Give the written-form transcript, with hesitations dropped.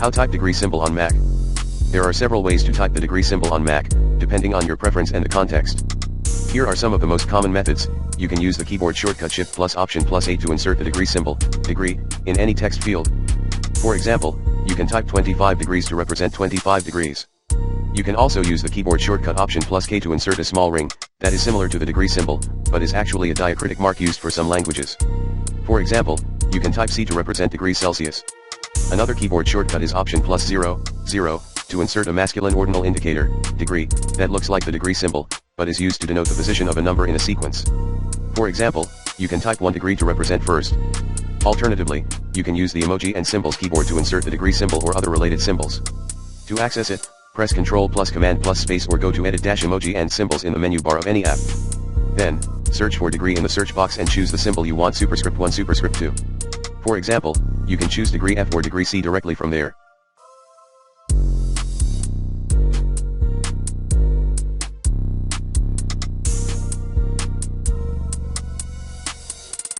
How type degree symbol on Mac. There are several ways to type the degree symbol on Mac, depending on your preference and the context. Here are some of the most common methods. You can use the keyboard shortcut Shift plus Option plus A to insert the degree symbol, degree, in any text field. For example, you can type 25 degrees to represent 25 degrees. You can also use the keyboard shortcut Option plus K to insert a small ring, that is similar to the degree symbol, but is actually a diacritic mark used for some languages. For example, you can type C to represent degrees Celsius. Another keyboard shortcut is Option plus 0, 0, to insert a masculine ordinal indicator, degree, that looks like the degree symbol, but is used to denote the position of a number in a sequence. For example, you can type 1 degree to represent first. Alternatively, you can use the Emoji and Symbols keyboard to insert the degree symbol or other related symbols. To access it, press Ctrl plus Command plus Space or go to Edit-Emoji and Symbols in the menu bar of any app. Then, search for degree in the search box and choose the symbol you want, superscript 1, superscript 2. For example, you can choose degree F or degree C directly from there.